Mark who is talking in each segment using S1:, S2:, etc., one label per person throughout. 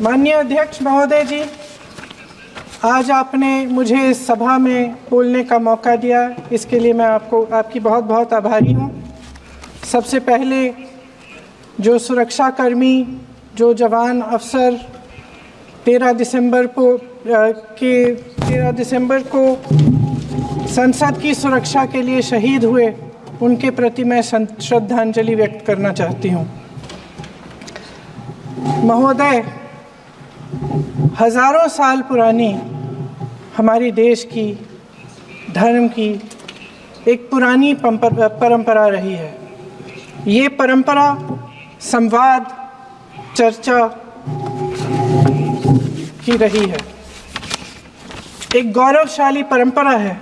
S1: माननीय अध्यक्ष महोदय जी, आज आपने मुझे इस सभा में बोलने का मौका दिया, इसके लिए मैं आपकी बहुत बहुत आभारी हूँ। सबसे पहले जो सुरक्षाकर्मी, जो जवान अफसर 13 दिसंबर को संसद की सुरक्षा के लिए शहीद हुए, उनके प्रति मैं श्रद्धांजलि व्यक्त करना चाहती हूँ। महोदय, हजारों साल पुरानी हमारी देश की धर्म की एक पुरानी परंपरा रही है। ये परंपरा संवाद, चर्चा की रही है। एक गौरवशाली परंपरा है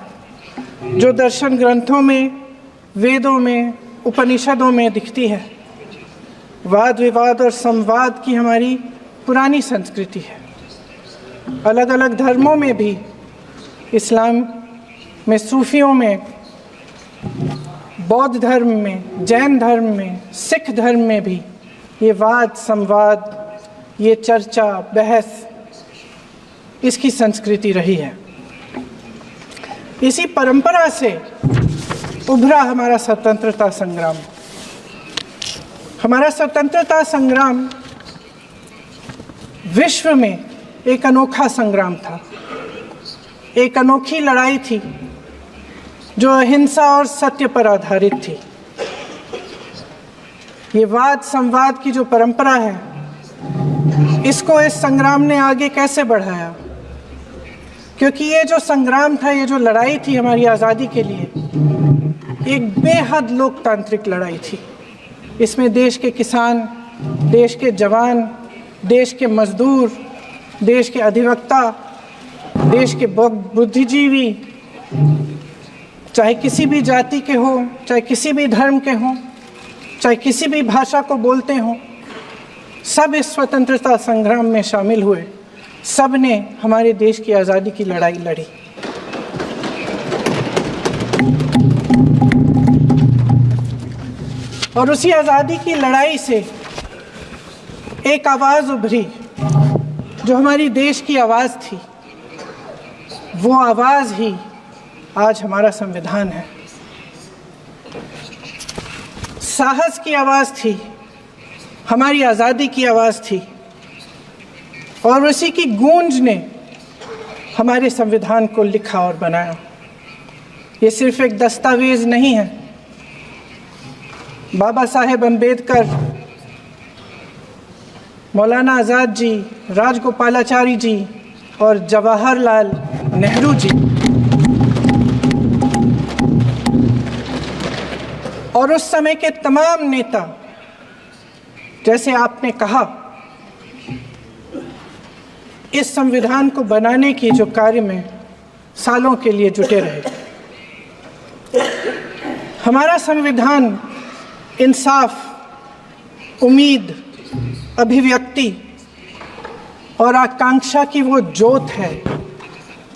S1: जो दर्शन ग्रंथों में, वेदों में, उपनिषदों में दिखती है। वाद विवाद और संवाद की हमारी पुरानी संस्कृति है। अलग अलग धर्मों में भी, इस्लाम में, सूफियों में, बौद्ध धर्म में, जैन धर्म में, सिख धर्म में भी ये वाद संवाद, ये चर्चा बहस, इसकी संस्कृति रही है। इसी परंपरा से उभरा हमारा स्वतंत्रता संग्राम। हमारा स्वतंत्रता संग्राम विश्व में एक अनोखा संग्राम था, एक अनोखी लड़ाई थी जो अहिंसा और सत्य पर आधारित थी। ये वाद संवाद की जो परंपरा है, इसको इस संग्राम ने आगे कैसे बढ़ाया? क्योंकि ये जो संग्राम था, ये जो लड़ाई थी हमारी आज़ादी के लिए, एक बेहद लोकतांत्रिक लड़ाई थी। इसमें देश के किसान, देश के जवान, देश के मजदूर, देश के अधिवक्ता, देश के बुद्धिजीवी, चाहे किसी भी जाति के हों, चाहे किसी भी धर्म के हों, चाहे किसी भी भाषा को बोलते हों, सब इस स्वतंत्रता संग्राम में शामिल हुए। सब ने हमारे देश की आज़ादी की लड़ाई लड़ी। और उसी आज़ादी की लड़ाई से एक आवाज़ उभरी जो हमारी देश की आवाज़ थी। वो आवाज़ ही आज हमारा संविधान है। साहस की आवाज़ थी, हमारी आज़ादी की आवाज़ थी, और उसी की गूंज ने हमारे संविधान को लिखा और बनाया। ये सिर्फ एक दस्तावेज नहीं है। बाबा साहेब अम्बेडकर, मौलाना आज़ाद जी, राजगोपालाचारी जी और जवाहरलाल नेहरू जी और उस समय के तमाम नेता, जैसे आपने कहा, इस संविधान को बनाने की जो कार्य में सालों के लिए जुटे रहे। हमारा संविधान इंसाफ, उम्मीद, अभिव्यक्ति और आकांक्षा की वो ज्योत है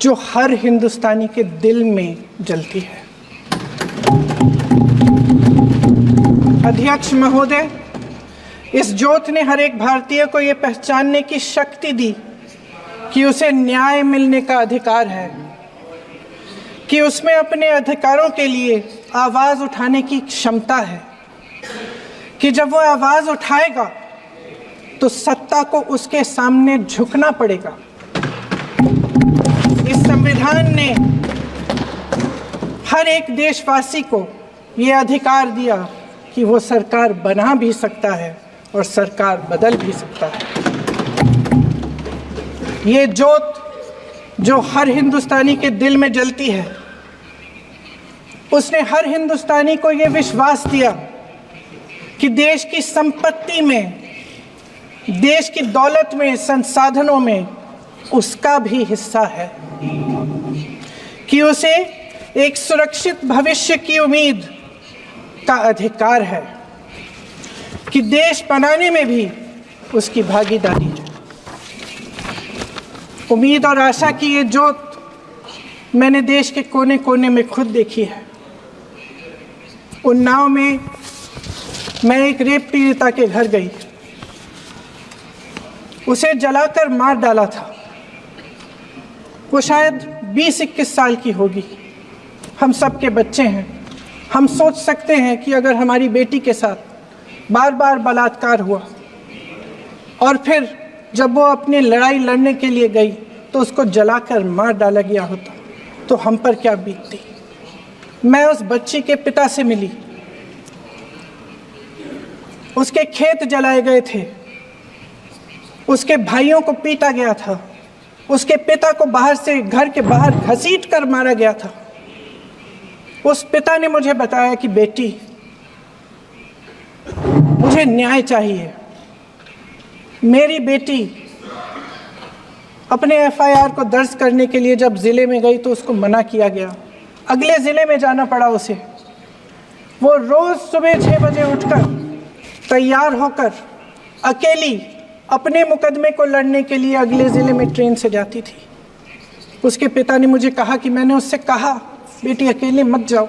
S1: जो हर हिंदुस्तानी के दिल में जलती है। अध्यक्ष महोदय, इस ज्योत ने हर एक भारतीय को ये पहचानने की शक्ति दी कि उसे न्याय मिलने का अधिकार है, कि उसमें अपने अधिकारों के लिए आवाज़ उठाने की क्षमता है, कि जब वो आवाज़ उठाएगा तो सत्ता को उसके सामने झुकना पड़ेगा। इस संविधान ने हर एक देशवासी को ये अधिकार दिया कि वो सरकार बना भी सकता है और सरकार बदल भी सकता है। ये ज्योत जो हर हिंदुस्तानी के दिल में जलती है, उसने हर हिंदुस्तानी को ये विश्वास दिया कि देश की संपत्ति में, देश की दौलत में, संसाधनों में उसका भी हिस्सा है, कि उसे एक सुरक्षित भविष्य की उम्मीद का अधिकार है, कि देश बनाने में भी उसकी भागीदारी है। उम्मीद और आशा की ये ज्योत मैंने देश के कोने कोने में खुद देखी है। उन्नाव में मैं एक रेप पीड़िता के घर गई। उसे जलाकर मार डाला था। वो शायद 20-21 साल की होगी। हम सब के बच्चे हैं। हम सोच सकते हैं कि अगर हमारी बेटी के साथ बार बार बलात्कार हुआ और फिर जब वो अपनी लड़ाई लड़ने के लिए गई तो उसको जलाकर मार डाला गया होता तो हम पर क्या बीतती। मैं उस बच्ची के पिता से मिली। उसके खेत जलाए गए थे, उसके भाइयों को पीटा गया था, उसके पिता को बाहर से घर के बाहर घसीट कर मारा गया था। उस पिता ने मुझे बताया कि बेटी, मुझे न्याय चाहिए। मेरी बेटी अपने एफआईआर को दर्ज करने के लिए जब ज़िले में गई तो उसको मना किया गया। अगले ज़िले में जाना पड़ा उसे। वो रोज़ सुबह 6 बजे उठकर तैयार होकर अकेली अपने मुकदमे को लड़ने के लिए अगले ज़िले में ट्रेन से जाती थी। उसके पिता ने मुझे कहा कि मैंने उससे कहा, बेटी अकेले मत जाओ,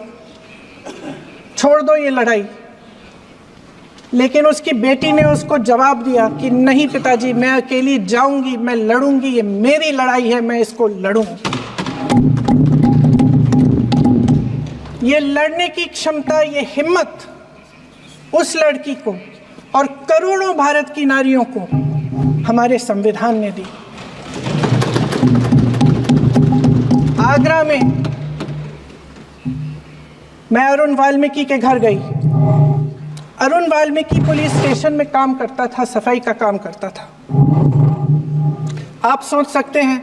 S1: छोड़ दो ये लड़ाई। लेकिन उसकी बेटी ने उसको जवाब दिया कि नहीं पिताजी, मैं अकेली जाऊंगी, मैं लड़ूंगी, ये मेरी लड़ाई है, मैं इसको लड़ूंगी। ये लड़ने की क्षमता, ये हिम्मत उस लड़की को और करोड़ों भारत की नारियों को हमारे संविधान ने दी। आगरा में मैं अरुण वाल्मीकि के घर गई। अरुण वाल्मीकि पुलिस स्टेशन में काम करता था, सफाई का काम करता था। आप सोच सकते हैं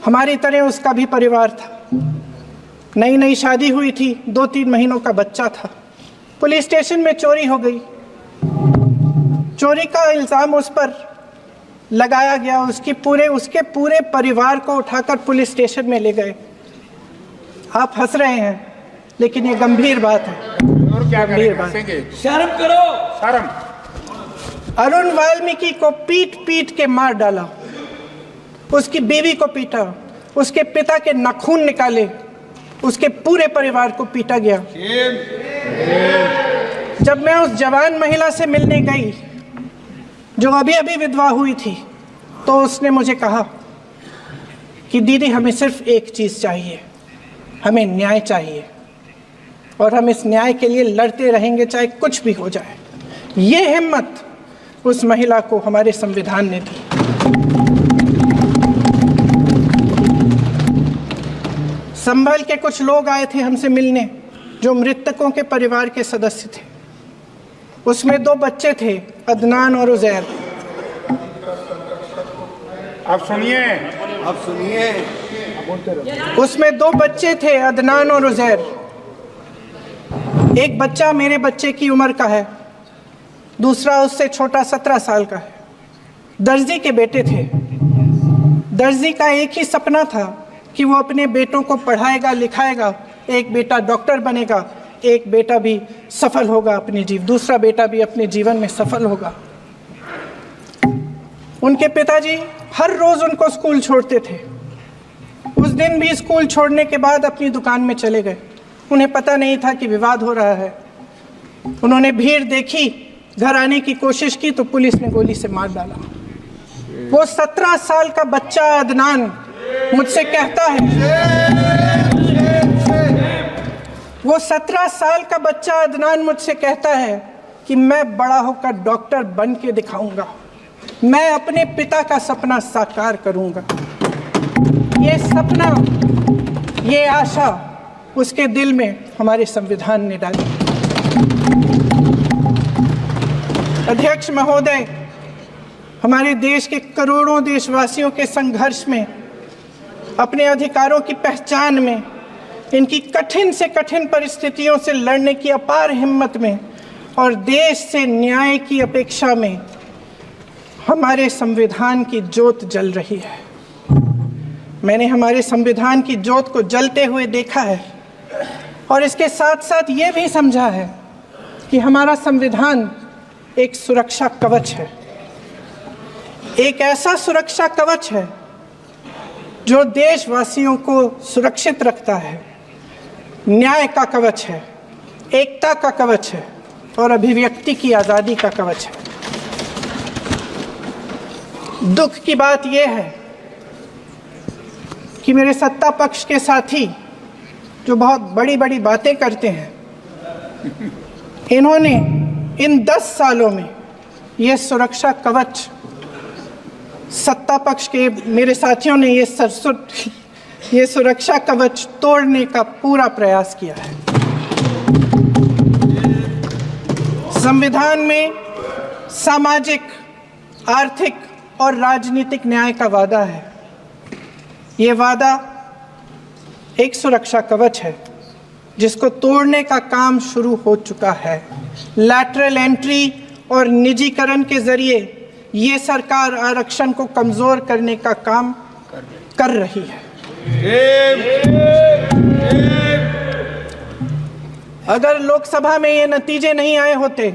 S1: हमारी तरह उसका भी परिवार था। नई नई शादी हुई थी, 2-3 महीनों का बच्चा था। पुलिस स्टेशन में चोरी हो गई। चोरी का इल्ज़ाम उस पर लगाया गया। उसके पूरे परिवार को उठाकर पुलिस स्टेशन में ले गए। आप हंस रहे हैं, लेकिन ये गंभीर बात है।
S2: और क्या
S1: गंभीर बात।
S2: शर्म करो, शर्म।
S1: अरुण वाल्मीकि को पीट पीट के मार डाला, उसकी बीवी को पीटा, उसके पिता के नाखून निकाले, उसके पूरे परिवार को पीटा गया। जब मैं उस जवान महिला से मिलने गई जो अभी अभी विधवा हुई थी, तो उसने मुझे कहा कि दीदी, हमें सिर्फ एक चीज़ चाहिए, हमें न्याय चाहिए और हम इस न्याय के लिए लड़ते रहेंगे, चाहे कुछ भी हो जाए। ये हिम्मत उस महिला को हमारे संविधान ने दी। संभल के कुछ लोग आए थे हमसे मिलने जो मृतकों के परिवार के सदस्य थे। उसमें 2 बच्चे थे, अदनान और उज़ैर।
S2: आप सुनिए,
S3: आप सुनिए।
S1: उसमें 2 बच्चे थे, अदनान और उज़ैर। एक बच्चा मेरे बच्चे की उम्र का है, दूसरा उससे छोटा 17 साल का है। दर्जी के बेटे थे। दर्जी का एक ही सपना था कि वो अपने बेटों को पढ़ाएगा, लिखाएगा। एक बेटा डॉक्टर बनेगा, एक बेटा भी सफल होगा दूसरा बेटा भी अपने जीवन में सफल होगा। उनके पिताजी हर रोज उनको स्कूल छोड़ते थे। उस दिन भी स्कूल छोड़ने के बाद अपनी दुकान में चले गए। उन्हें पता नहीं था कि विवाद हो रहा है। उन्होंने भीड़ देखी, घर आने की कोशिश की तो पुलिस ने गोली से मार डाला। वो 17 साल का बच्चा अदनान मुझसे कहता है, वो 17 साल का बच्चा अदनान मुझसे कहता है कि मैं बड़ा होकर डॉक्टर बन के दिखाऊंगा, मैं अपने पिता का सपना साकार करूंगा। ये सपना, ये आशा उसके दिल में हमारे संविधान ने डाली। अध्यक्ष महोदय, हमारे देश के करोड़ों देशवासियों के संघर्ष में, अपने अधिकारों की पहचान में, इनकी कठिन से कठिन परिस्थितियों से लड़ने की अपार हिम्मत में और देश से न्याय की अपेक्षा में हमारे संविधान की ज्योत जल रही है। मैंने हमारे संविधान की ज्योत को जलते हुए देखा है और इसके साथ साथ ये भी समझा है कि हमारा संविधान एक सुरक्षा कवच है। एक ऐसा सुरक्षा कवच है जो देशवासियों को सुरक्षित रखता है, न्याय का कवच है, एकता का कवच है और अभिव्यक्ति की आज़ादी का कवच है। दुख की बात यह है कि मेरे सत्ता पक्ष के साथी जो बहुत बड़ी बड़ी बातें करते हैं, इन्होंने इन 10 सालों में ये सुरक्षा कवच, सत्ता पक्ष के मेरे साथियों ने ये सुरक्षा कवच तोड़ने का पूरा प्रयास किया है। संविधान में सामाजिक, आर्थिक और राजनीतिक न्याय का वादा है। ये वादा एक सुरक्षा कवच है जिसको तोड़ने का काम शुरू हो चुका है। लैटरल एंट्री और निजीकरण के जरिए ये सरकार आरक्षण को कमजोर करने का काम कर रही है। अगर लोकसभा में ये नतीजे नहीं आए होते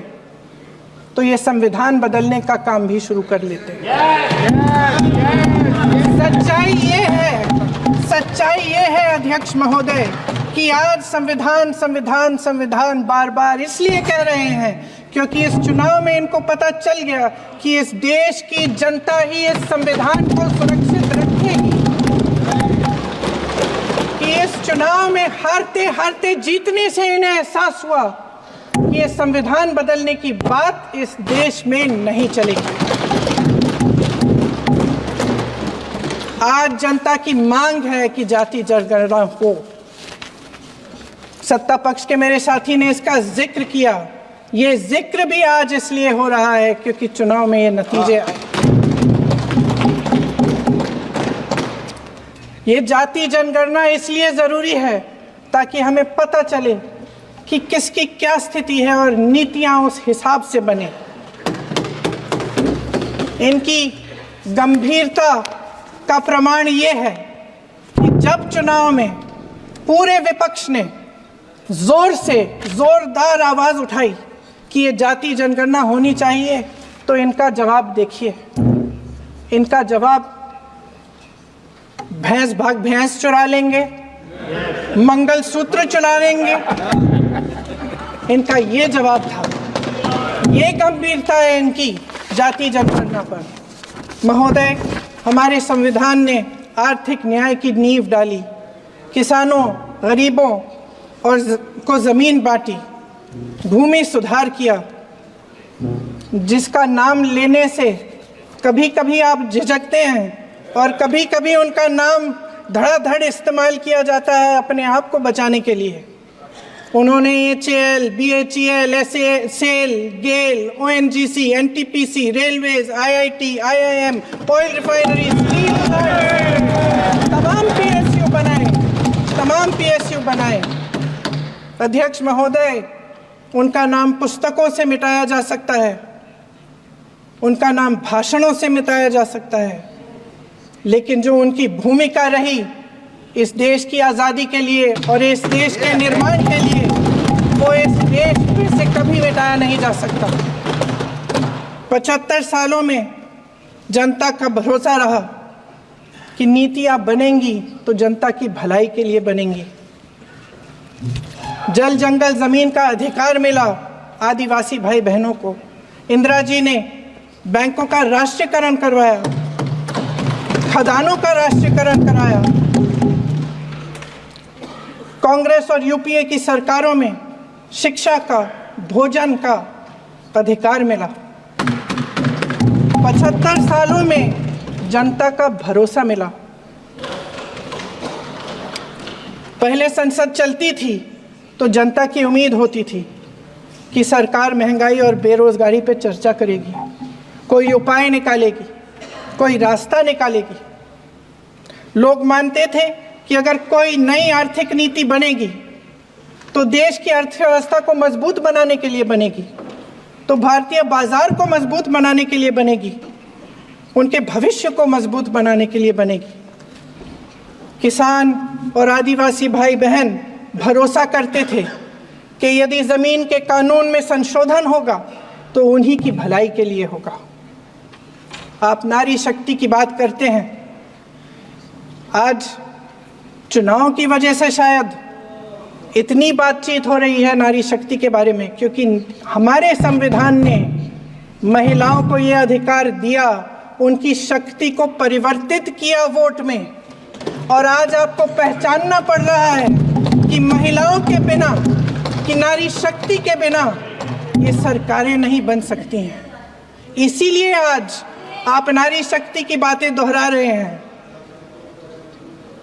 S1: तो ये संविधान बदलने का काम भी शुरू कर लेते। सच्चाई ये है अध्यक्ष महोदय कि आज संविधान बार बार इसलिए कह रहे हैं क्योंकि इस चुनाव में इनको पता चल गया कि इस देश की जनता ही इस संविधान को सुरक्षित रखेगी, कि इस चुनाव में हारते हारते जीतने से इन्हें एहसास हुआ कि ये संविधान बदलने की बात इस देश में नहीं चलेगी। आज जनता की मांग है कि जाति जनगणना हो। सत्ता पक्ष के मेरे साथी ने इसका जिक्र किया। ये जिक्र भी आज इसलिए हो रहा है क्योंकि चुनाव में ये नतीजे आए। ये जाति जनगणना इसलिए जरूरी है ताकि हमें पता चले कि किसकी क्या स्थिति है और नीतियां उस हिसाब से बने। इनकी गंभीरता का प्रमाण ये है कि जब चुनाव में पूरे विपक्ष ने जोरदार आवाज उठाई कि ये जाति जनगणना होनी चाहिए, तो इनका जवाब देखिए। इनका जवाब भैंस भाग भैंस चुरा लेंगे, मंगलसूत्र चुरा लेंगे, इनका ये जवाब था। ये गंभीरता है इनकी जाति जनगणना पर। महोदय, हमारे संविधान ने आर्थिक न्याय की नींव डाली, किसानों, गरीबों और को जमीन बांटी, भूमि सुधार किया, जिसका नाम लेने से कभी कभी आप झिझकते हैं और कभी कभी उनका नाम धड़ाधड़ इस्तेमाल किया जाता है अपने आप को बचाने के लिए। उन्होंने HAL, BHEL, SAIL, GAIL, ONGC, NTPC, railways, IIT, IIM, oil refineries, तमाम PSU बनाए। अध्यक्ष महोदय, उनका नाम पुस्तकों से मिटाया जा सकता है, उनका नाम भाषणों से मिटाया जा सकता है, लेकिन जो उनकी भूमिका रही इस देश की आज़ादी के लिए और इस देश के निर्माण के लिए, वो इस देश से कभी मिटाया नहीं जा सकता। 75 सालों में जनता का भरोसा रहा कि नीतियाँ बनेंगी तो जनता की भलाई के लिए बनेंगी। जल जंगल जमीन का अधिकार मिला आदिवासी भाई बहनों को। इंदिरा जी ने बैंकों का राष्ट्रीयकरण करवाया, खदानों का राष्ट्रीयकरण कराया। कांग्रेस और यूपीए की सरकारों में शिक्षा का, भोजन का अधिकार मिला। 75 सालों में जनता का भरोसा मिला। पहले संसद चलती थी तो जनता की उम्मीद होती थी कि सरकार महंगाई और बेरोजगारी पर चर्चा करेगी, कोई उपाय निकालेगी, कोई रास्ता निकालेगी। लोग मानते थे कि अगर कोई नई आर्थिक नीति बनेगी तो देश की अर्थव्यवस्था को मजबूत बनाने के लिए बनेगी, तो भारतीय बाजार को मजबूत बनाने के लिए बनेगी, उनके भविष्य को मजबूत बनाने के लिए बनेगी। किसान और आदिवासी भाई बहन भरोसा करते थे कि यदि ज़मीन के कानून में संशोधन होगा तो उन्हीं की भलाई के लिए होगा। आप नारी शक्ति की बात करते हैं। आज चुनाव की वजह से शायद इतनी बातचीत हो रही है नारी शक्ति के बारे में, क्योंकि हमारे संविधान ने महिलाओं को ये अधिकार दिया, उनकी शक्ति को परिवर्तित किया वोट में, और आज आपको पहचानना पड़ रहा है कि महिलाओं के बिना, कि नारी शक्ति के बिना ये सरकारें नहीं बन सकती हैं। इसीलिए आज आप नारी शक्ति की बातें दोहरा रहे हैं।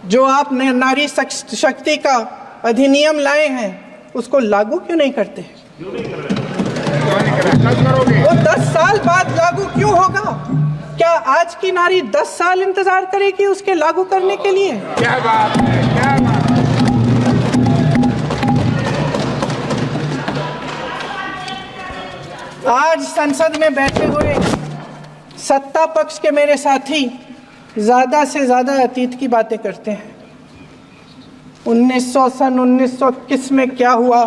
S1: जो आप नारी शक्ति का अधिनियम लाए हैं उसको लागू क्यों नहीं करते? वो 10 साल बाद लागू क्यों होगा? क्या आज की नारी 10 साल इंतजार करेगी उसके लागू करने के लिए?
S2: क्या बात है, क्या बात है।
S1: आज संसद में बैठे हुए सत्ता पक्ष के मेरे साथी ज़्यादा से ज़्यादा अतीत की बातें करते हैं। 1900 किस में क्या हुआ,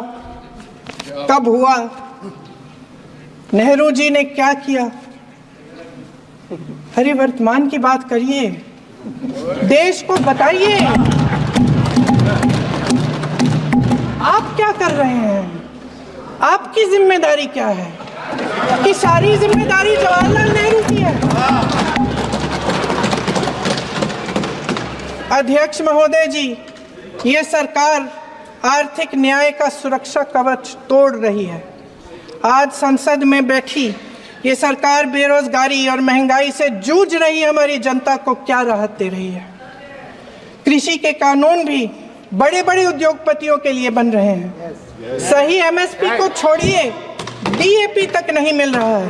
S1: कब हुआ, नेहरू जी ने क्या किया। अरे वर्तमान की बात करिए, देश को बताइए आप क्या कर रहे हैं, आपकी जिम्मेदारी क्या है? कि सारी जिम्मेदारी जवाहरलाल नेहरू की है। अध्यक्ष महोदय जी, ये सरकार आर्थिक न्याय का सुरक्षा कवच तोड़ रही है। आज संसद में बैठी ये सरकार बेरोजगारी और महंगाई से जूझ रही हमारी जनता को क्या राहत दे रही है? कृषि के कानून भी बड़े बड़े उद्योगपतियों के लिए बन रहे हैं। सही एमएसपी को छोड़िए, डीएपी तक नहीं मिल रहा है।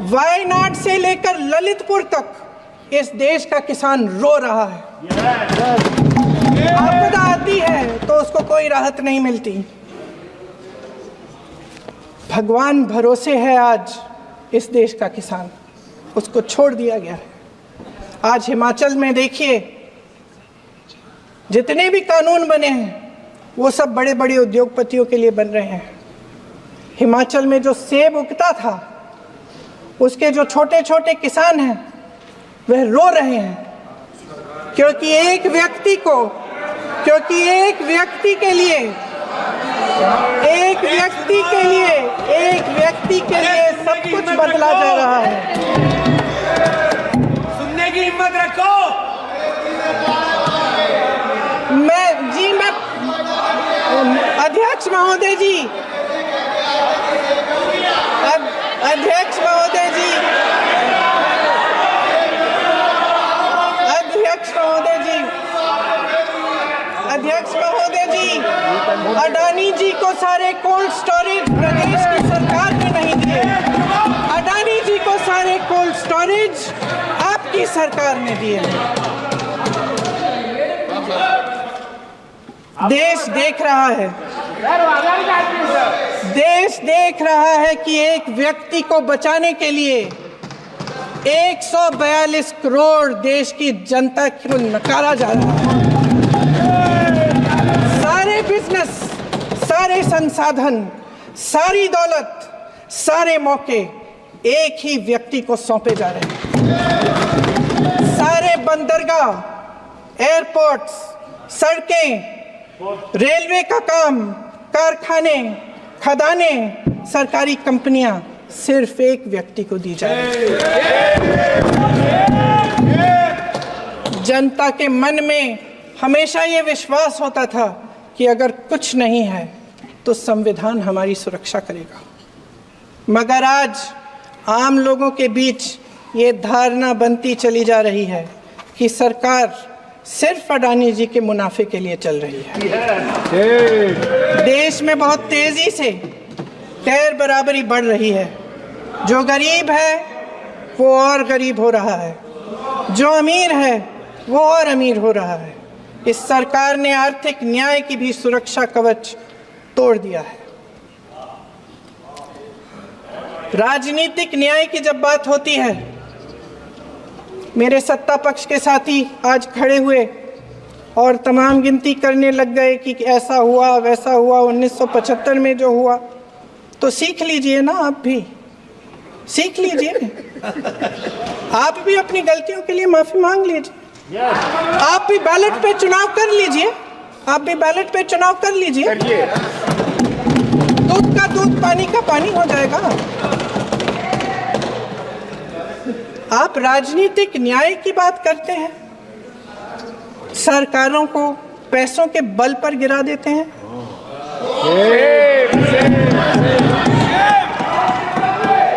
S1: वायनाड से लेकर ललितपुर तक इस देश का किसान रो रहा है। आपदा आती है तो उसको कोई राहत नहीं मिलती। भगवान भरोसे है आज इस देश का किसान, उसको छोड़ दिया गया है। आज हिमाचल में देखिए, जितने भी कानून बने हैं वो सब बड़े बड़े उद्योगपतियों के लिए बन रहे हैं। हिमाचल में जो सेब उगता था उसके जो छोटे छोटे किसान हैं वह रो रहे हैं, क्योंकि एक व्यक्ति के लिए सब कुछ बदला जा रहा है।
S3: सुनने की हिम्मत रखो।
S1: अध्यक्ष महोदय जी, अध्यक्ष महोदय जी, अडानी जी को सारे कोल्ड स्टोरेज प्रदेश की सरकार ने नहीं दिए। अडानी जी को सारे कोल्ड स्टोरेज आपकी सरकार ने दिए। देश देख रहा है कि एक व्यक्ति को बचाने के लिए 142 करोड़ देश की जनता को नकारा जा रहा है। सारे बिजनेस, सारे संसाधन, सारी दौलत, सारे मौके एक ही व्यक्ति को सौंपे जा रहे हैं। सारे बंदरगाह, एयरपोर्ट्स, सड़कें, रेलवे का काम, कारखाने, खदाने, सरकारी कंपनियां सिर्फ एक व्यक्ति को दी जा रही है। जनता के मन में हमेशा ये विश्वास होता था कि अगर कुछ नहीं है तो संविधान हमारी सुरक्षा करेगा, मगर आज आम लोगों के बीच ये धारणा बनती चली जा रही है कि सरकार सिर्फ अडानी जी के मुनाफे के लिए चल रही है। देश में बहुत तेजी से गैर बराबरी बढ़ रही है। जो गरीब है वो और गरीब हो रहा है, जो अमीर है वो और अमीर हो रहा है। इस सरकार ने आर्थिक न्याय की भी सुरक्षा कवच तोड़ दिया है। राजनीतिक न्याय की जब बात होती है, मेरे सत्ता पक्ष के साथी आज खड़े हुए और तमाम गिनती करने लग गए कि ऐसा हुआ वैसा हुआ, 1975 में जो हुआ, तो सीख लीजिए ना, आप भी सीख लीजिए। आप भी अपनी गलतियों के लिए माफी मांग लीजिए। आप भी बैलेट पे चुनाव कर लीजिए। दूध का दूध पानी का पानी हो जाएगा। आप राजनीतिक न्याय की बात करते हैं, सरकारों को पैसों के बल पर गिरा देते हैं।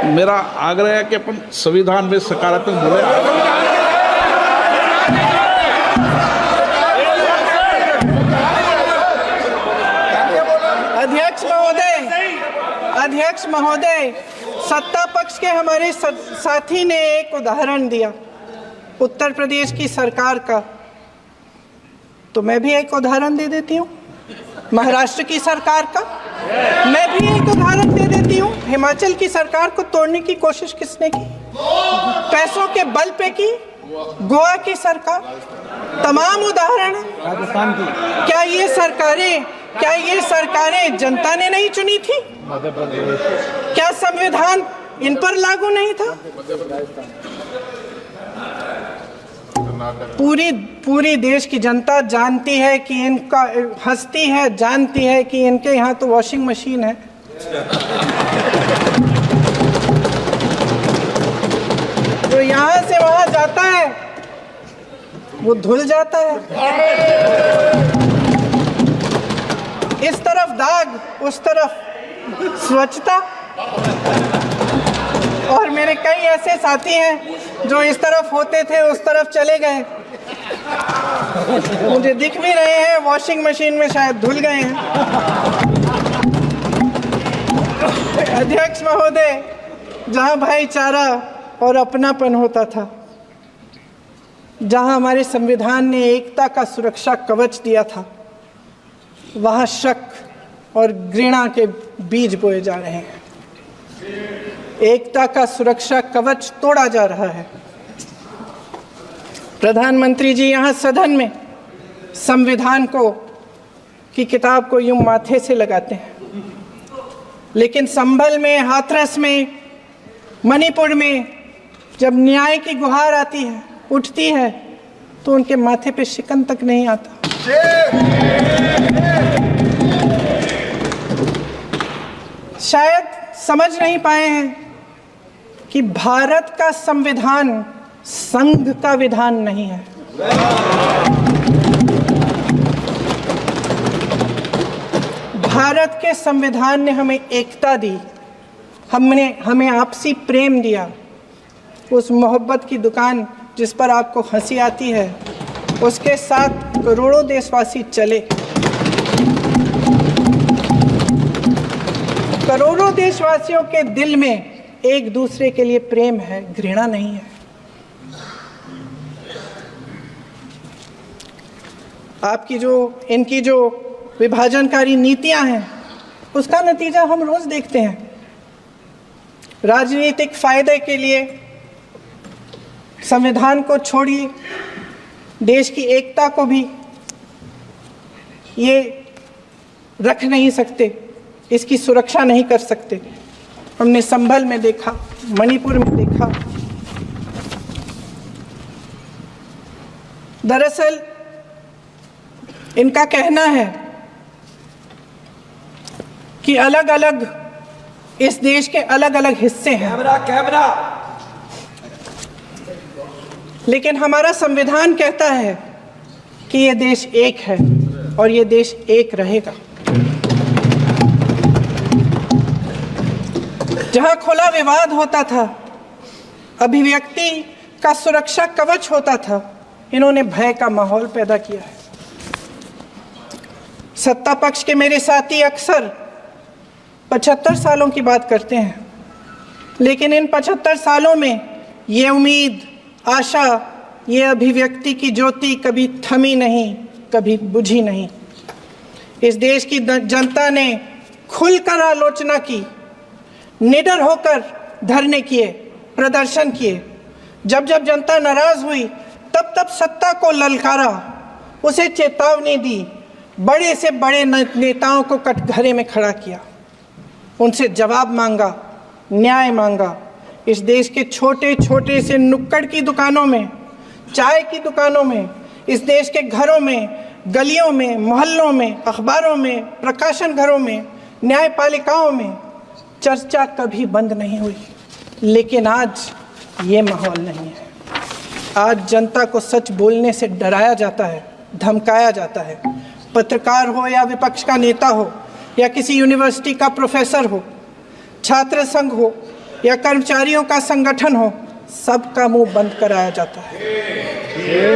S3: मेरा आग्रह है कि अपन संविधान में सकारात्मक बोले।
S1: अध्यक्ष महोदय, सत्ता पक्ष के हमारे साथी ने एक उदाहरण दिया उत्तर प्रदेश की सरकार का, तो मैं भी एक उदाहरण दे देती हूँ महाराष्ट्र की सरकार का। मैं भी एक उदाहरण दे देती हूँ हिमाचल की सरकार को तोड़ने की कोशिश किसने की, पैसों के बल पे की, गोवा की सरकार। तमाम उदाहरण है।
S4: राजस्थान की
S1: क्या ये सरकारें जनता ने नहीं चुनी थी? क्या संविधान इन पर लागू नहीं था? पूरी देश की जनता जानती है कि इनका हंसती है, जानती है कि इनके यहाँ तो वॉशिंग मशीन है। तो यहाँ से वहाँ जाता है वो धुल जाता है। इस तरफ दाग, उस तरफ स्वच्छता। और मेरे कई ऐसे साथी हैं जो इस तरफ होते थे उस तरफ चले गए, मुझे दिख भी रहे हैं, वॉशिंग मशीन में शायद धुल गए हैं। अध्यक्ष महोदय, जहां भाईचारा और अपनापन होता था, जहां हमारे संविधान ने एकता का सुरक्षा कवच दिया था, वहां शक और घृणा के बीज बोए जा रहे हैं। एकता का सुरक्षा कवच तोड़ा जा रहा है। प्रधानमंत्री जी यहाँ सदन में संविधान की किताब को यूं माथे से लगाते हैं, लेकिन संभल में, हाथरस में, मणिपुर में जब न्याय की गुहार आती है, उठती है, तो उनके माथे पे शिकन तक नहीं आता। शायद समझ नहीं पाए हैं कि भारत का संविधान संघ का विधान नहीं है। भारत के संविधान ने हमें एकता दी, हमें आपसी प्रेम दिया। उस मोहब्बत की दुकान जिस पर आपको हंसी आती है, उसके साथ करोड़ों देशवासी चले। करोड़ों देशवासियों के दिल में एक दूसरे के लिए प्रेम है, घृणा नहीं है। इनकी जो विभाजनकारी नीतियां हैं, उसका नतीजा हम रोज देखते हैं। राजनीतिक फायदे के लिए संविधान को छोड़िए, देश की एकता को भी ये रख नहीं सकते, इसकी सुरक्षा नहीं कर सकते। हमने संभल में देखा, मणिपुर में देखा। दरअसल इनका कहना है कि अलग अलग इस देश के अलग अलग हिस्से हैं, कैमरा। लेकिन हमारा संविधान कहता है कि ये देश एक है और ये देश एक रहेगा। जहां खुला विवाद होता था, अभिव्यक्ति का सुरक्षा कवच होता था, इन्होंने भय का माहौल पैदा किया है। सत्ता पक्ष के मेरे साथी अक्सर 75 सालों की बात करते हैं, लेकिन इन 75 सालों में ये उम्मीद, आशा, ये अभिव्यक्ति की ज्योति कभी थमी नहीं, कभी बुझी नहीं। इस देश की जनता ने खुलकर आलोचना की, निडर होकर धरने किए, प्रदर्शन किए। जब जब जनता नाराज हुई, तब तब सत्ता को ललकारा, उसे चेतावनी दी, बड़े से बड़े नेताओं को कटघरे में खड़ा किया, उनसे जवाब मांगा, न्याय मांगा। इस देश के छोटे छोटे से नुक्कड़ की दुकानों में, चाय की दुकानों में, इस देश के घरों में, गलियों में, मोहल्लों में, अखबारों में, प्रकाशन घरों में, न्यायपालिकाओं में चर्चा कभी बंद नहीं हुई। लेकिन आज ये माहौल नहीं है। आज जनता को सच बोलने से डराया जाता है, धमकाया जाता है। पत्रकार हो या विपक्ष का नेता हो या किसी यूनिवर्सिटी का प्रोफेसर हो, छात्र संघ हो या कर्मचारियों का संगठन हो, सबका मुंह बंद कराया जाता है।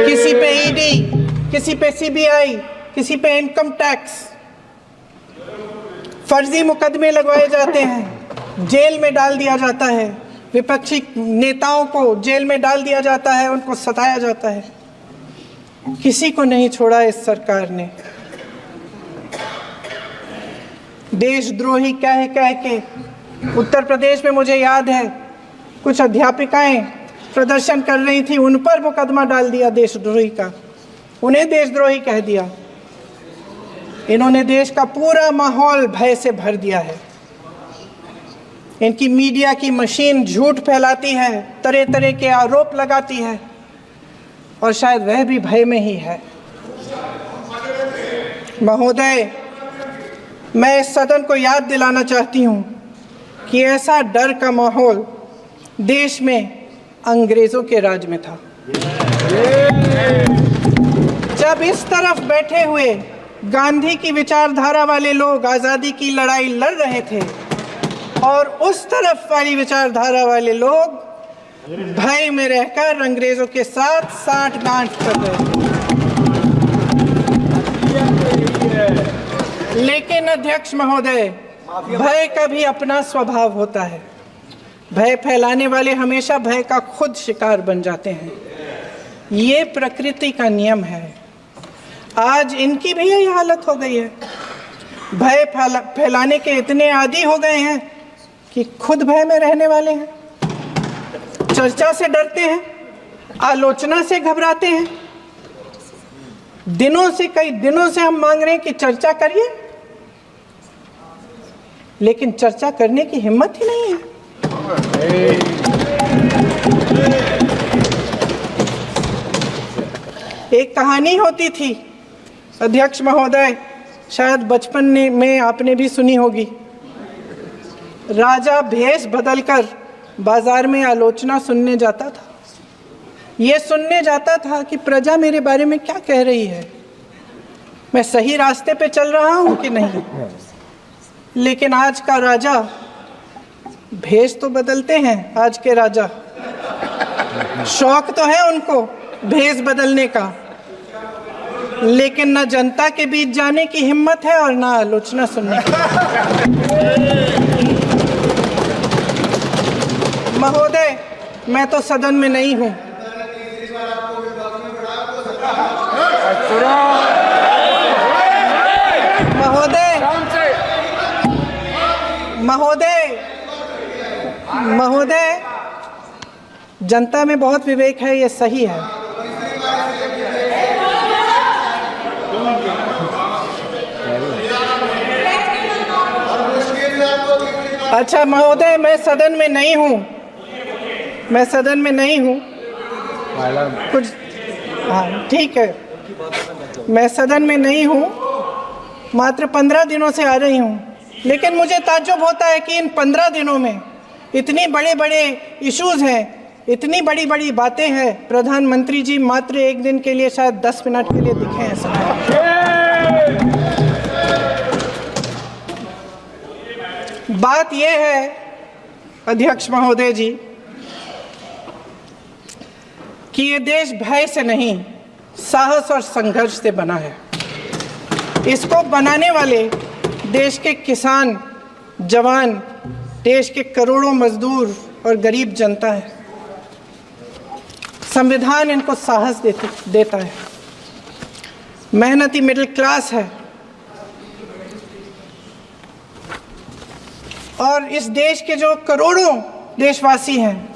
S1: किसी पे ईडी, किसी पे सीबीआई, किसी पे इनकम टैक्स, फर्जी मुकदमे लगवाए जाते हैं, जेल में डाल दिया जाता है। विपक्षी नेताओं को जेल में डाल दिया जाता है, उनको सताया जाता है। किसी को नहीं छोड़ा इस सरकार ने। देशद्रोही कह के उत्तर प्रदेश में मुझे याद है कुछ अध्यापिकाएं प्रदर्शन कर रही थी, उन पर मुकदमा डाल दिया देशद्रोही का, उन्हें देशद्रोही कह दिया। इन्होंने देश का पूरा माहौल भय से भर दिया है। इनकी मीडिया की मशीन झूठ फैलाती है, तरह तरह के आरोप लगाती है, और शायद वह भी भय में ही है। महोदय, मैं इस सदन को याद दिलाना चाहती हूँ कि ऐसा डर का माहौल देश में अंग्रेजों के राज में था। जब इस तरफ बैठे हुए गांधी की विचारधारा वाले लोग आज़ादी की लड़ाई लड़ रहे थे और उस तरफ वाली विचारधारा वाले लोग भय में रहकर अंग्रेजों के साथ साठ-गांठ कर रहे थे। लेकिन अध्यक्ष महोदय, भय का भी अपना स्वभाव होता है। भय फैलाने वाले हमेशा भय का खुद शिकार बन जाते हैं। ये प्रकृति का नियम है। आज इनकी भी यही हालत हो गई है। भय फैलाने के इतने आदी हो गए हैं कि खुद भय में रहने वाले हैं। चर्चा से डरते हैं, आलोचना से घबराते हैं। कई दिनों से हम मांग रहे हैं कि चर्चा करिए, लेकिन चर्चा करने की हिम्मत ही नहीं है। एक कहानी होती थी अध्यक्ष महोदय, शायद बचपन में आपने भी सुनी होगी। राजा भेष बदलकर बाजार में आलोचना सुनने जाता था। ये सुनने जाता था कि प्रजा मेरे बारे में क्या कह रही है, मैं सही रास्ते पे चल रहा हूँ कि नहीं। लेकिन आज का राजा, भेष तो बदलते हैं आज के राजा, शौक तो है उनको भेष बदलने का, लेकिन न जनता के बीच जाने की हिम्मत है और न आलोचना सुनने की। महोदय, मैं तो सदन में नहीं हूँ। महोदय, जनता में बहुत विवेक है, ये सही है। अच्छा महोदय, मैं सदन में नहीं हूँ, कुछ, हाँ ठीक है, मैं सदन में नहीं हूँ, मात्र 15 दिनों से आ रही हूँ। लेकिन मुझे ताज्जुब होता है कि इन 15 दिनों में इतनी बड़े इश्यूज़ हैं, इतनी बड़ी बातें हैं। प्रधानमंत्री जी मात्र एक दिन के लिए, शायद 10 मिनट के लिए दिखे हैं सब। बात यह है अध्यक्ष महोदय जी कि ये देश भय से नहीं, साहस और संघर्ष से बना है। इसको बनाने वाले देश के किसान, जवान, देश के करोड़ों मजदूर और गरीब जनता है। संविधान इनको साहस देता है। मेहनती मिडिल क्लास है और इस देश के जो करोड़ों देशवासी हैं,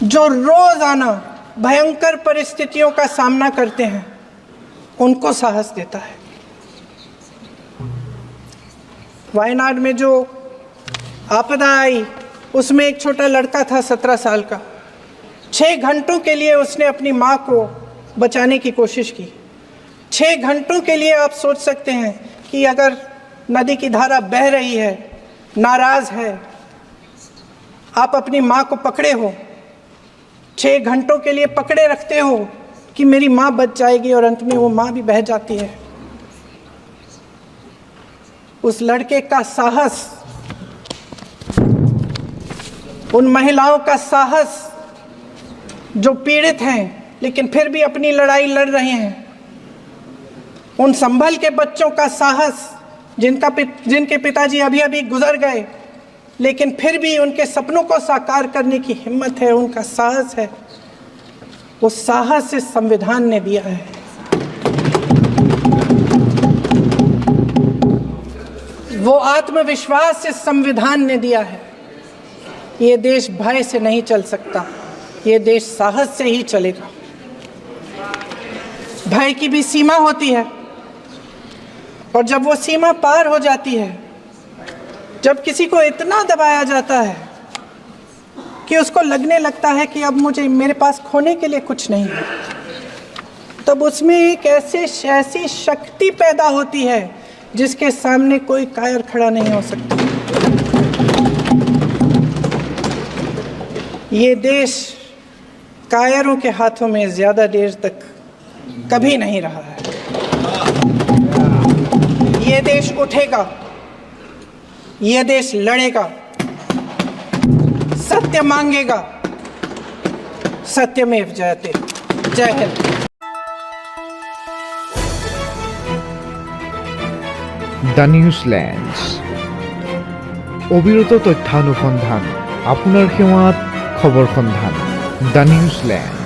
S1: जो रोजाना भयंकर परिस्थितियों का सामना करते हैं, उनको साहस देता है। वायनाड में जो आपदा आई, उसमें एक छोटा लड़का था 17 साल का। 6 घंटों के लिए उसने अपनी माँ को बचाने की कोशिश की। 6 घंटों के लिए आप सोच सकते हैं कि अगर नदी की धारा बह रही है, नाराज़ है, आप अपनी माँ को पकड़े हो, 6 घंटों के लिए पकड़े रखते हो कि मेरी माँ बच जाएगी, और अंत में वो माँ भी बह जाती है। उस लड़के का साहस, उन महिलाओं का साहस जो पीड़ित हैं लेकिन फिर भी अपनी लड़ाई लड़ रहे हैं, उन संभल के बच्चों का साहस जिनके पिताजी अभी अभी गुजर गए लेकिन फिर भी उनके सपनों को साकार करने की हिम्मत है, उनका साहस है, वो साहस इस संविधान ने दिया है। वो आत्मविश्वास इस संविधान ने दिया है। ये देश भय से नहीं चल सकता, ये देश साहस से ही चलेगा। भय की भी सीमा होती है, और जब वो सीमा पार हो जाती है, जब किसी को इतना दबाया जाता है कि उसको लगने लगता है कि अब मेरे पास खोने के लिए कुछ नहीं है, तब उसमें एक ऐसी शक्ति पैदा होती है जिसके सामने कोई कायर खड़ा नहीं हो सकता। ये देश कायरों के हाथों में ज़्यादा देर तक कभी नहीं रहा है। ये देश उठेगा, ये देश लड़ेगा, सत्य मांगेगा, सत्यमेव जयते। जय हिंद।
S4: দ্য নিউজল্যান্ড, অবিরত তথ্যানুসন্ধান, আপোনাৰ সেৱাত খবৰ সন্ধান। The Newsland.